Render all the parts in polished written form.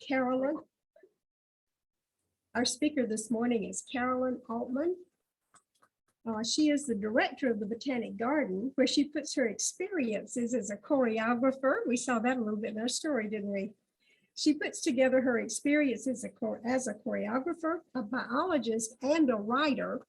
Carolyn. Our speaker this morning is Carolyn Altman. She is the director of the Botanic Garden, where she puts her experiences as a choreographer. We saw that a little bit in our story, didn't we? She puts together her experiences as a choreographer, a biologist, and a writer.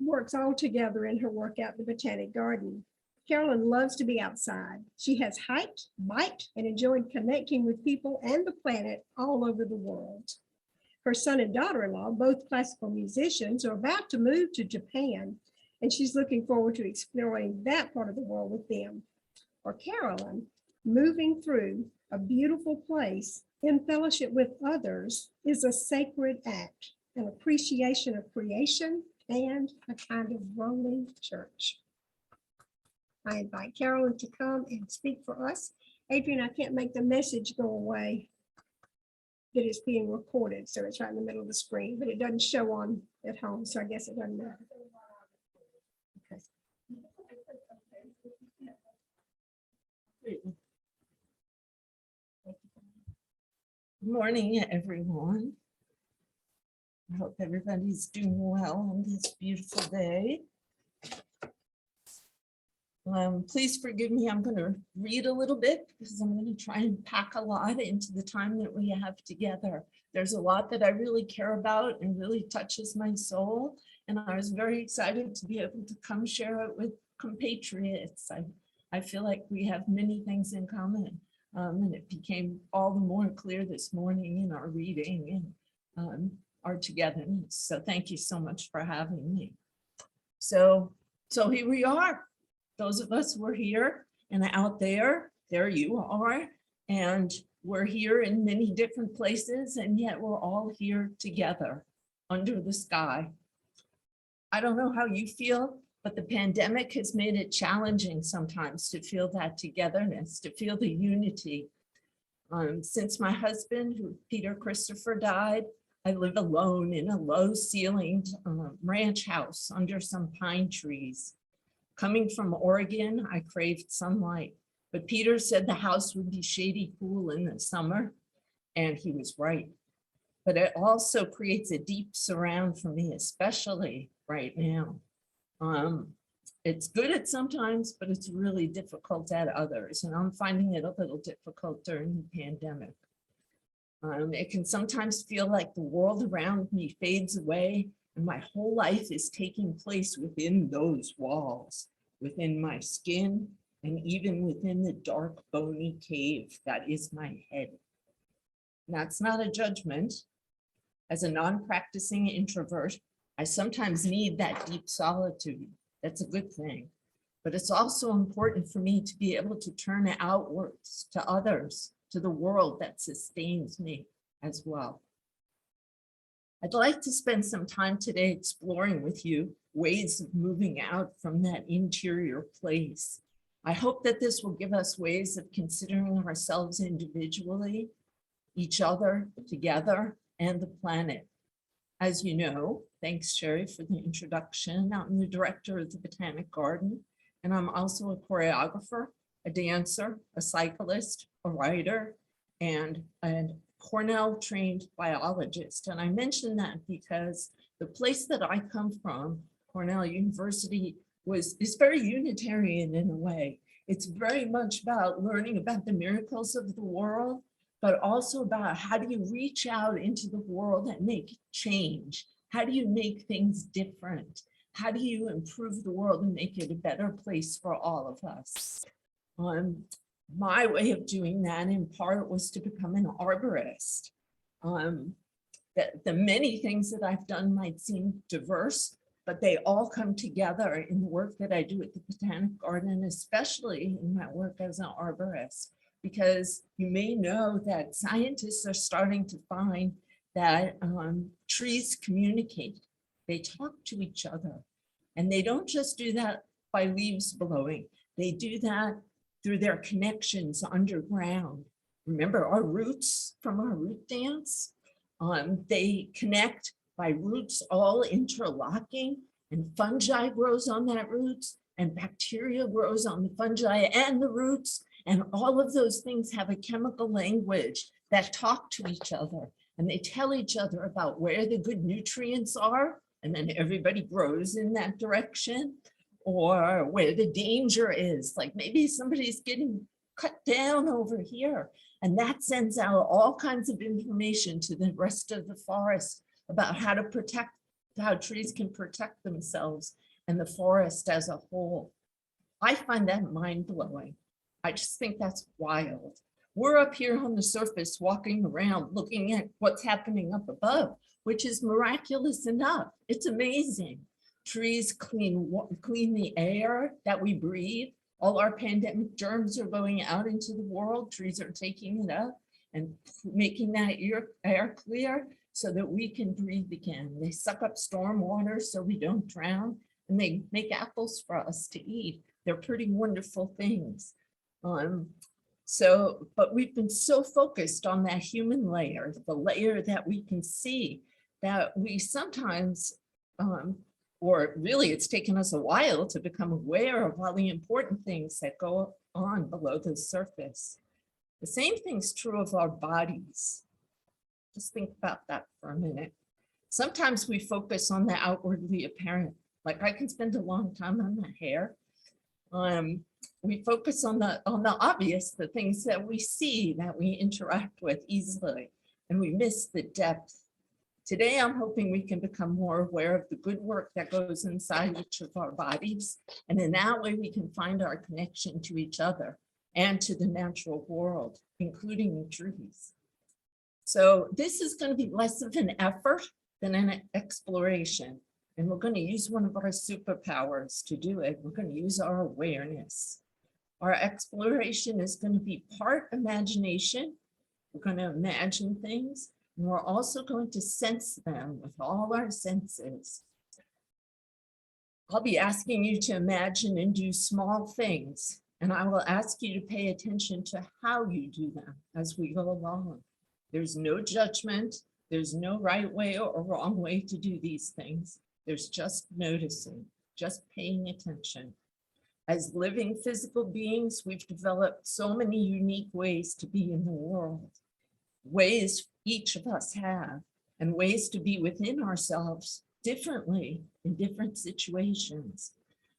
Works all together in her work at the Botanic Garden. Carolyn loves to be outside. She has hiked, biked, and enjoyed connecting with people and the planet all over the world. Her son and daughter-in-law, both classical musicians, are about to move to Japan, and she's looking forward to exploring that part of the world with them. For Carolyn, moving through a beautiful place in fellowship with others is a sacred act, an appreciation of creation, and a kind of rolling church. I invite Carolyn to come and speak for us. Adrian, I can't make the message go away. That is being recorded, so it's right in the middle of the screen, but it doesn't show on at home, so I guess it doesn't matter. Okay. Good morning, everyone. I hope everybody's doing well on this beautiful day. Please forgive me, I'm going to read a little bit because I'm going to try and pack a lot into the time that we have together. There's a lot that I really care about and really touches my soul, and I was very excited to be able to come share it with compatriots. I feel like we have many things in common, and it became all the more clear this morning in our reading and our togetherness. So thank you so much for having me. So here we are. Those of us who are here and out there you are, and we're here in many different places, and yet we're all here together under the sky. I don't know how you feel, but the pandemic has made it challenging sometimes to feel that togetherness, to feel the unity. Since my husband, Peter Christopher, died, I live alone in a low-ceilinged ranch house under some pine trees. Coming from Oregon, I craved sunlight, but Peter said the house would be shady cool in the summer, and he was right. But it also creates a deep surround for me, especially right now. It's good at sometimes, but it's really difficult at others, and I'm finding it a little difficult during the pandemic. It can sometimes feel like the world around me fades away, and my whole life is taking place within those walls, within my skin, and even within the dark, bony cave that is my head. And that's not a judgment. As a non-practicing introvert, I sometimes need that deep solitude. That's a good thing. But it's also important for me to be able to turn outwards to others, to the world that sustains me as well. I'd like to spend some time today exploring with you ways of moving out from that interior place. I hope that this will give us ways of considering ourselves individually, each other together, and the planet. As you know, thanks Sherry for the introduction, I'm the director of the Botanic Garden, and I'm also a choreographer, a dancer, a cyclist, a writer, and a Cornell-trained biologist. And I mention that because the place that I come from, Cornell University, is very Unitarian in a way. It's very much about learning about the miracles of the world, but also about how do you reach out into the world and make change? How do you make things different? How do you improve the world and make it a better place for all of us? My way of doing that in part was to become an arborist. The many things that I've done might seem diverse, but they all come together in the work that I do at the Botanic Garden, especially in my work as an arborist, because you may know that scientists are starting to find that trees communicate. They talk to each other, and they don't just do that by leaves blowing. They do that through their connections underground. Remember our roots from our root dance? They connect by roots all interlocking, and fungi grows on that roots, and bacteria grows on the fungi and the roots, And all of those things have a chemical language that talk to each other. And they tell each other about where the good nutrients are. And then everybody grows in that direction. Or where the danger is. Like maybe somebody's getting cut down over here. And that sends out all kinds of information to the rest of the forest about how to protect, how trees can protect themselves and the forest as a whole. I find that mind-blowing. I just think that's wild. We're up here on the surface walking around looking at what's happening up above, which is miraculous enough. It's amazing. Trees clean the air that we breathe. All our pandemic germs are going out into the world. Trees are taking it up and making that air clear so that we can breathe again. They suck up storm water so we don't drown, and they make apples for us to eat. They're pretty wonderful things. But we've been so focused on that human layer, the layer that we can see, that we sometimes, or really it's taken us a while to become aware of all the important things that go on below the surface. The same thing's true of our bodies. Just think about that for a minute. Sometimes we focus on the outwardly apparent, like I can spend a long time on my hair. We focus on the obvious, the things that we see, that we interact with easily, and we miss the depth. Today, I'm hoping we can become more aware of the good work that goes inside each of our bodies. And in that way, we can find our connection to each other and to the natural world, including the trees. So this is going to be less of an effort than an exploration. And we're going to use one of our superpowers to do it. We're going to use our awareness. Our exploration is going to be part imagination. We're going to imagine things. And we're also going to sense them with all our senses. I'll be asking you to imagine and do small things, and I will ask you to pay attention to how you do them as we go along. There's no judgment. There's no right way or wrong way to do these things. There's just noticing, just paying attention. As living physical beings, we've developed so many unique ways to be in the world, ways each of us have, and ways to be within ourselves differently in different situations.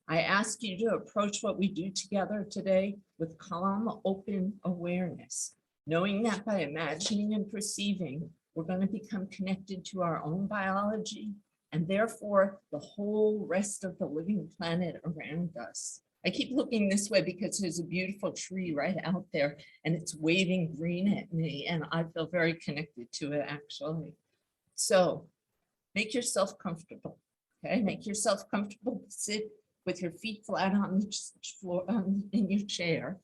I ask you to approach what we do together today with calm, open awareness, knowing that by imagining and perceiving, we're going to become connected to our own biology and therefore the whole rest of the living planet around us. I keep looking this way because there's a beautiful tree right out there and it's waving green at me and I feel very connected to it actually. So make yourself comfortable, okay? Make yourself comfortable, sit with your feet flat on the floor in your chair,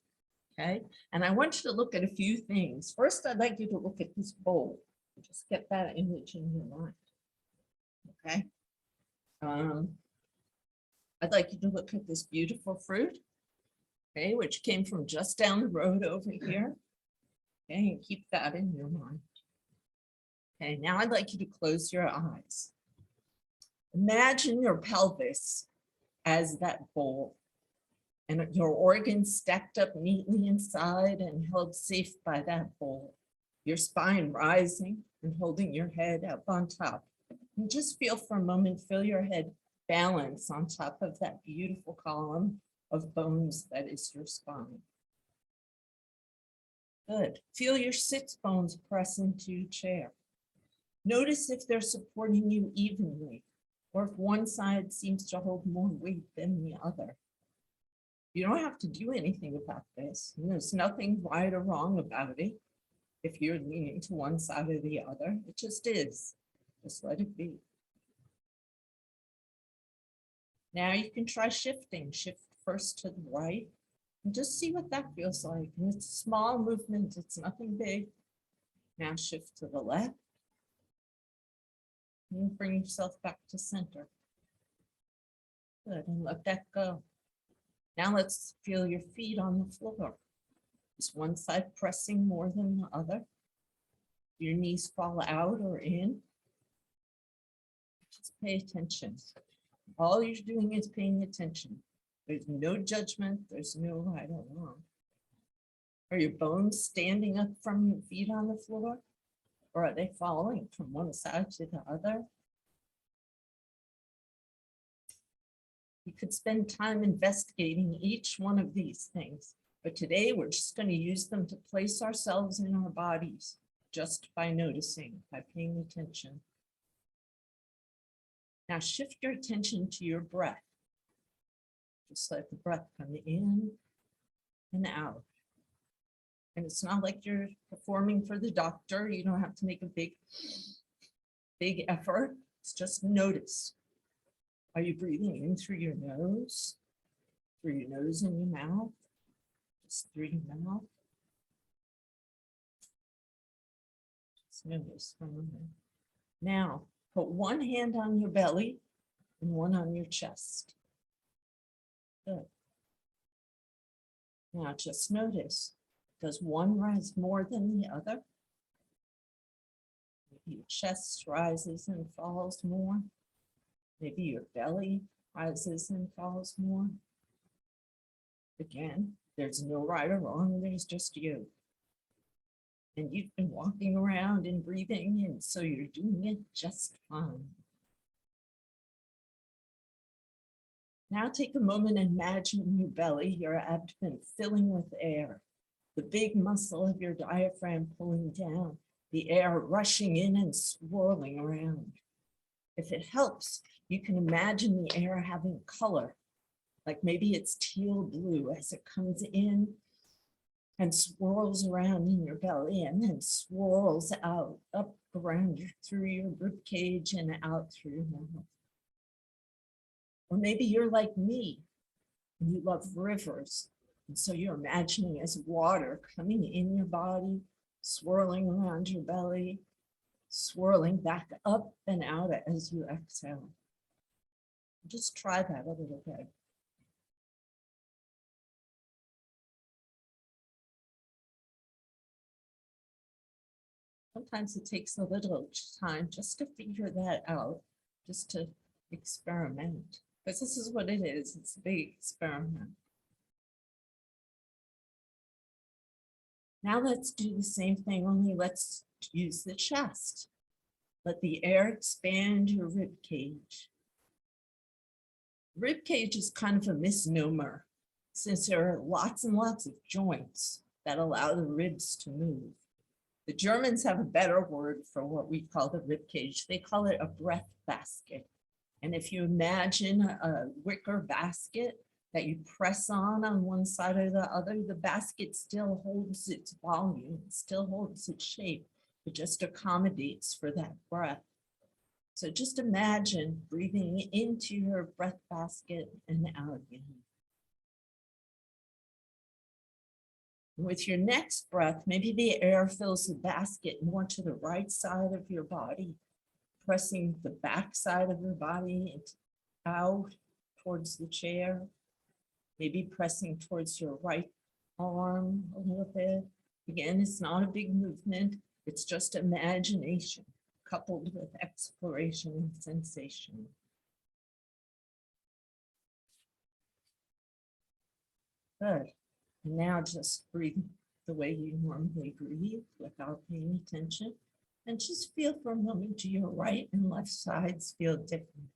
okay? And I want you to look at a few things. First, I'd like you to look at this bowl. Just get that image in your mind, okay? I'd like you to look at this beautiful fruit, okay, which came from just down the road over here. Okay, and keep that in your mind. Okay, now I'd like you to close your eyes. Imagine your pelvis as that bowl and your organs stacked up neatly inside and held safe by that bowl. Your spine rising and holding your head up on top. And just feel for a moment, feel your head balance on top of that beautiful column of bones that is your spine. Good. Feel your sits bones press into your chair. Notice if they're supporting you evenly, or if one side seems to hold more weight than the other. You don't have to do anything about this. There's nothing right or wrong about it. If you're leaning to one side or the other, it just is. Just let it be. Now you can try shifting. Shift first to the right and just see what that feels like. And it's a small movement. It's nothing big. Now shift to the left. And bring yourself back to center. Good, and let that go. Now let's feel your feet on the floor. Is one side pressing more than the other? Your knees fall out or in? Just pay attention. All you're doing is paying attention. There's no judgment. There's no right or wrong. Are your bones standing up from your feet on the floor? Or are they falling from one side to the other? You could spend time investigating each one of these things, but today we're just going to use them to place ourselves in our bodies just by noticing, by paying attention. Now shift your attention to your breath. Just let the breath come in and out. And it's not like you're performing for the doctor. You don't have to make a big effort. It's just notice. Are you breathing in through your nose? Through your nose and your mouth? Just through your mouth? Just notice for a moment. Now, put one hand on your belly and one on your chest. Good. Now just notice, does one rise more than the other? Maybe your chest rises and falls more. Maybe your belly rises and falls more. Again, there's no right or wrong, there's just you. And you've been walking around and breathing, and so you're doing it just fine. Now take a moment and imagine your belly, your abdomen filling with air, the big muscle of your diaphragm pulling down, the air rushing in and swirling around. If it helps, you can imagine the air having color, like maybe it's teal blue as it comes in and swirls around in your belly and then swirls out, up around through your rib cage and out through your mouth. Or maybe you're like me, and you love rivers. And so you're imagining as water coming in your body, swirling around your belly, swirling back up and out as you exhale. Just try that a little bit. Sometimes it takes a little time just to figure that out, just to experiment. Because this is what it is, it's a big experiment. Now let's do the same thing, only let's use the chest. Let the air expand your rib cage. Rib cage is kind of a misnomer, since there are lots and lots of joints that allow the ribs to move. The Germans have a better word for what we call the rib cage. They call it a breath basket. And if you imagine a wicker basket that you press on one side or the other, the basket still holds its volume, still holds its shape. It just accommodates for that breath. So just imagine breathing into your breath basket and out again. With your next breath, maybe the air fills the basket more to the right side of your body, pressing the back side of your body out towards the chair, maybe pressing towards your right arm a little bit. Again, it's not a big movement, it's just imagination coupled with exploration and sensation. Good. And now just breathe the way you normally breathe without paying attention. And just feel for a moment, do your right and left sides feel different?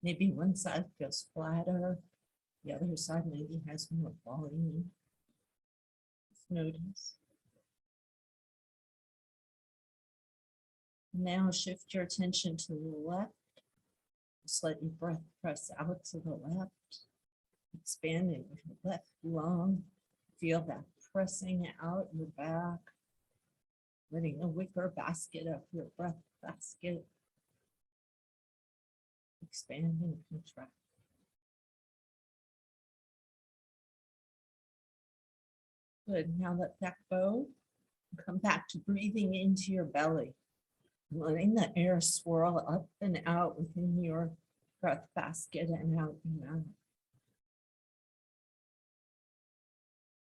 Maybe one side feels flatter, the other side maybe has more volume. Just notice. Now shift your attention to the left. Just let your breath press out to the left. Expanding your left lung. Feel that pressing out your back. Letting the wicker basket of your breath basket expand and contract. Good. Now let that go. Come back to breathing into your belly. Letting the air swirl up and out within your breath basket and out your mouth.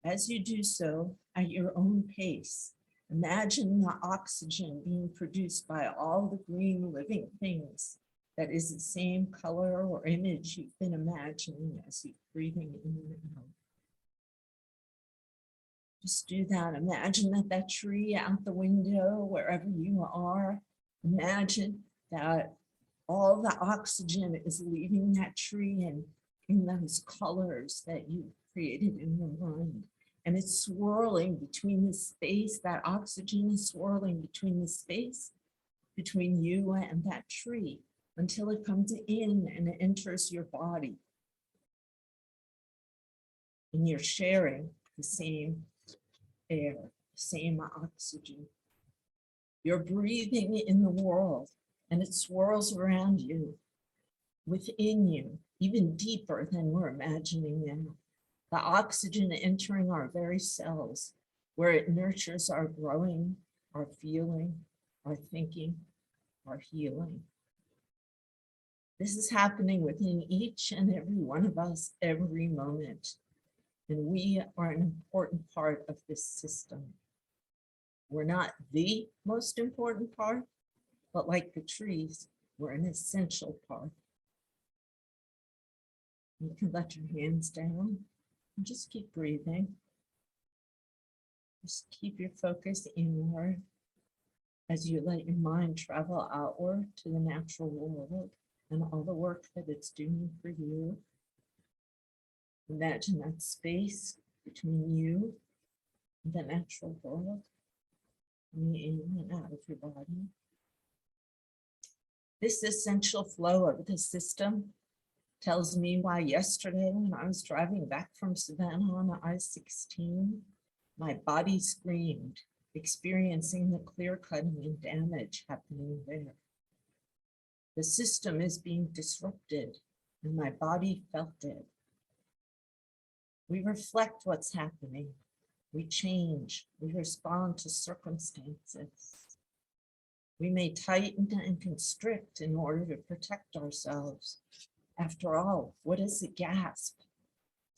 As you do so, at your own pace, imagine the oxygen being produced by all the green living things that is the same color or image you've been imagining as you're breathing in and out. Just do that. Imagine that tree out the window, wherever you are. Imagine that all the oxygen is leaving that tree and in those colors that you created in your mind. And it's swirling between the space, that oxygen is swirling between the space between you and that tree until it comes in and it enters your body. And you're sharing the same air, same oxygen. You're breathing in the world and it swirls around you, within you, even deeper than we're imagining now. The oxygen entering our very cells, where it nurtures our growing, our feeling, our thinking, our healing. This is happening within each and every one of us every moment. And we are an important part of this system. We're not the most important part, but like the trees, we're an essential part. You can let your hands down and just keep breathing. Just keep your focus inward as you let your mind travel outward to the natural world and all the work that it's doing for you. Imagine that space between you and the natural world, coming in and out of your body. This essential flow of the system tells me why yesterday when I was driving back from Savannah on I-16, my body screamed, experiencing the clear cutting and damage happening there. The system is being disrupted and my body felt it. We reflect what's happening. We change, we respond to circumstances. We may tighten and constrict in order to protect ourselves. After all, what is a gasp?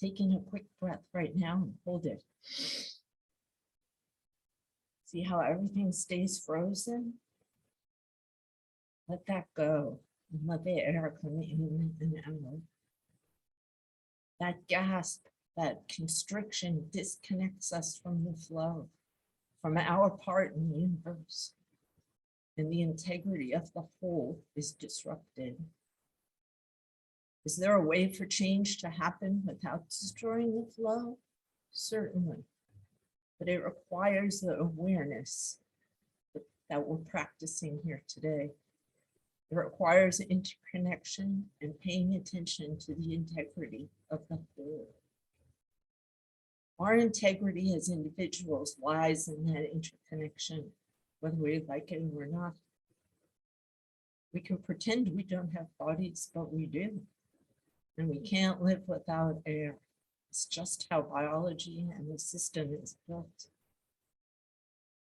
Taking a quick breath right now and hold it. See how everything stays frozen? Let that go and let the air come in and out. That gasp, that constriction disconnects us from the flow, from our part in the universe. And the integrity of the whole is disrupted. Is there a way for change to happen without destroying the flow? Certainly, but it requires the awareness that we're practicing here today. It requires interconnection and paying attention to the integrity of the whole. Our integrity as individuals lies in that interconnection, whether we like it or not. We can pretend we don't have bodies, but we do. And we can't live without air. It's just how biology and the system is built.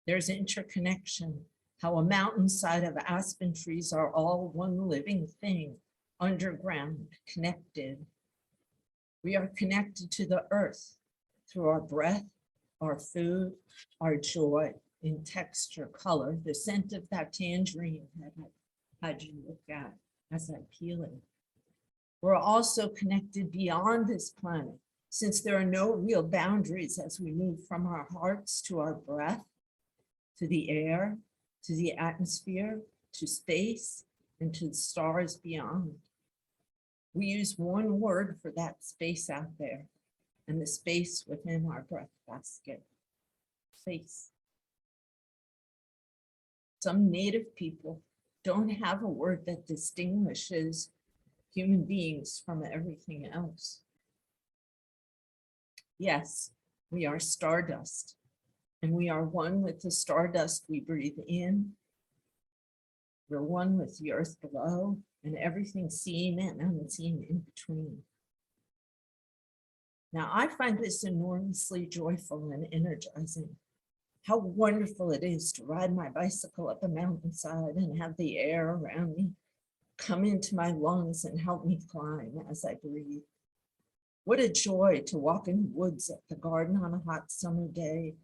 There's interconnection, how a mountainside of aspen trees are all one living thing, underground, connected. We are connected to the earth through our breath, our food, our joy in texture, color, the scent of that tangerine that I had you look at as I peel it. We're also connected beyond this planet, since there are no real boundaries as we move from our hearts to our breath, to the air, to the atmosphere, to space, and to the stars beyond. We use one word for that space out there, and the space within our breath basket, space. Some native people don't have a word that distinguishes human beings from everything else. Yes, we are stardust, and we are one with the stardust we breathe in. We're one with the earth below and everything seen and unseen in between. Now, I find this enormously joyful and energizing. How wonderful it is to ride my bicycle up a mountainside and have the air around me come into my lungs and help me climb as I breathe. What a joy to walk in the woods at the garden on a hot summer day.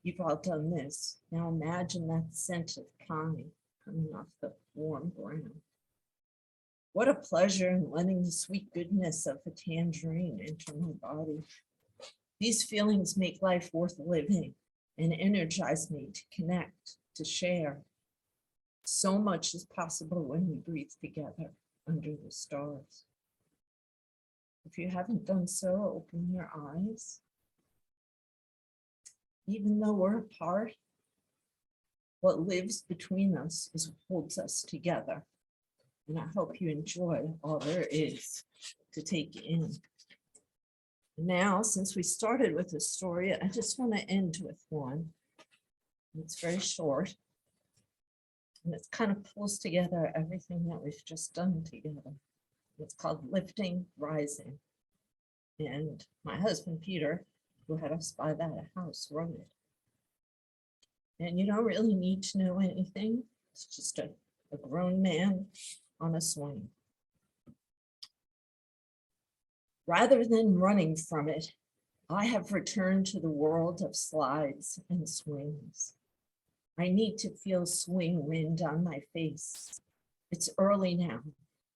You've all done this. Now imagine that scent of pine coming off the warm ground. What a pleasure in letting the sweet goodness of a tangerine enter my body. These feelings make life worth living and energize me to connect, to share. So much is possible when we breathe together under the stars. If you haven't done so, open your eyes. Even though we're apart, what lives between us is what holds us together. And I hope you enjoy all there is to take in. Now, since we started with a story, I just want to end with one. It's very short. And it kind of pulls together everything that we've just done together. It's called Lifting, Rising. And my husband, Peter, who had us buy that house, wrote it. And you don't really need to know anything. It's just a grown man on a swing. Rather than running from it, I have returned to the world of slides and swings. I need to feel swing wind on my face. It's early now,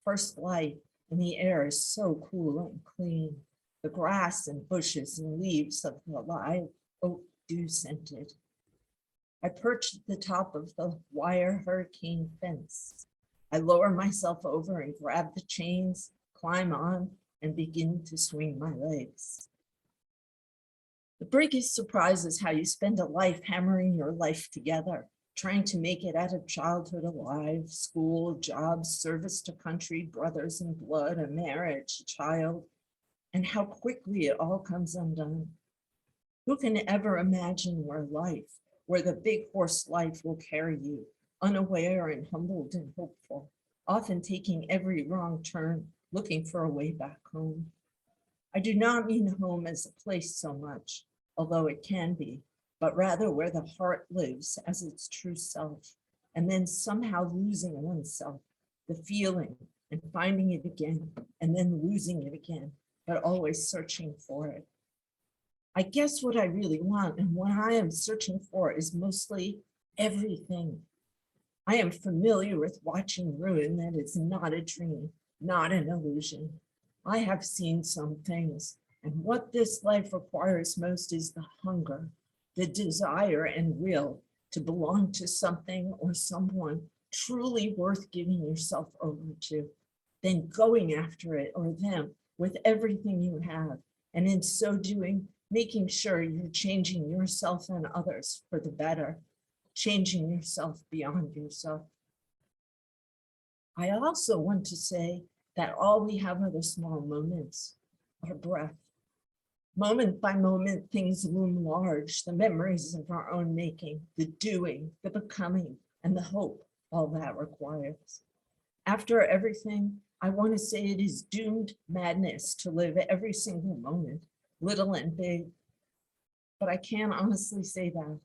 first light, and the air is so cool and clean. The grass and bushes and leaves of the live oak dew scented. I perch at the top of the wire hurricane fence. I lower myself over and grab the chains, climb on, and begin to swing my legs. The biggest surprise is how you spend a life hammering your life together, trying to make it out of childhood alive, school, jobs, service to country, brothers in blood, a marriage, a child, and how quickly it all comes undone. Who can ever imagine where the big horse life will carry you, unaware and humbled and hopeful, often taking every wrong turn, looking for a way back home. I do not mean home as a place so much, although it can be, but rather where the heart lives as its true self, and then somehow losing oneself, the feeling, and finding it again, and then losing it again, but always searching for it. I guess what I really want and what I am searching for is mostly everything. I am familiar with watching ruin that is not a dream, not an illusion. I have seen some things, and what this life requires most is the hunger, the desire and will to belong to something or someone truly worth giving yourself over to, then going after it or them with everything you have, and in so doing, making sure you're changing yourself and others for the better, changing yourself beyond yourself. I also want to say that all we have are the small moments, our breath. Moment by moment, things loom large, the memories of our own making, the doing, the becoming, and the hope all that requires. After everything, I want to say it is doomed madness to live every single moment, little and big. But I can't honestly say that.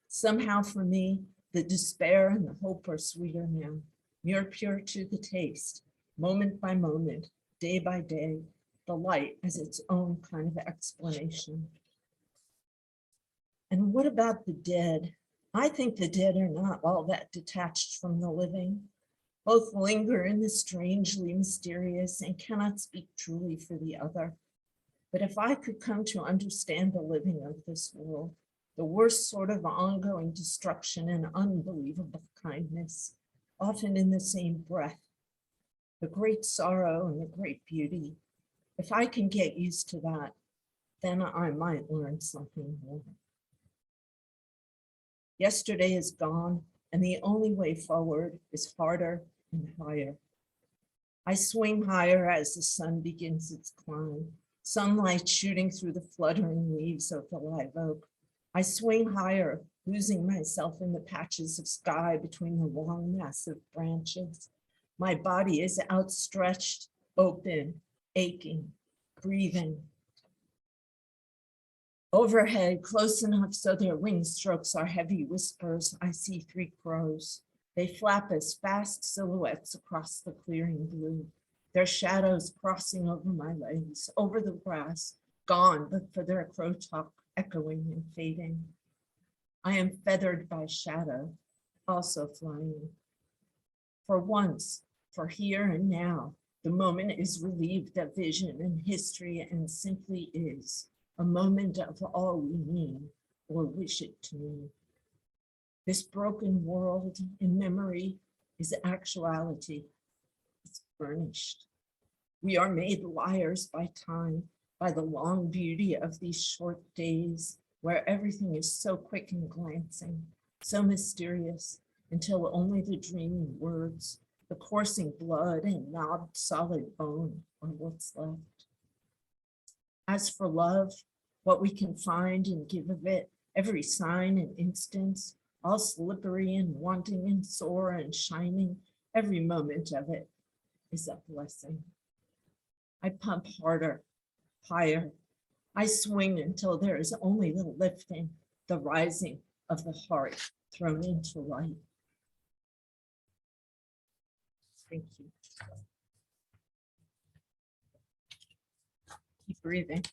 Somehow for me, the despair and the hope are sweeter now, mere pure to the taste, moment by moment, day by day, the light as its own kind of explanation. And what about the dead? I think the dead are not all that detached from the living. Both linger in the strangely mysterious and cannot speak truly for the other. But if I could come to understand the living of this world, the worst sort of ongoing destruction and unbelievable kindness, often in the same breath, the great sorrow and the great beauty, if I can get used to that, then I might learn something more. Yesterday is gone, and the only way forward is harder and higher. I swing higher as the sun begins its climb, sunlight shooting through the fluttering leaves of the live oak. I swing higher, losing myself in the patches of sky between the long, massive branches. My body is outstretched, open, aching, breathing. Overhead, close enough so their wing strokes are heavy whispers, I see 3 crows. They flap as fast silhouettes across the clearing blue, their shadows crossing over my legs, over the grass, gone but for their crow talk echoing and fading. I am feathered by shadow, also flying. For once, for here and now, the moment is relieved of vision and history and simply is. a moment of all we mean or wish it to mean. This broken world in memory is actuality. It's furnished. We are made liars by time, by the long beauty of these short days where everything is so quick and glancing, so mysterious, until only the dreaming words, the coursing blood and knobbed solid bone are what's left. As for love, what we can find and give of it, every sign and instance, all slippery and wanting and sore and shining, every moment of it is a blessing. I pump harder, higher. I swing until there is only the lifting, the rising of the heart thrown into light. Thank you. Keep breathing.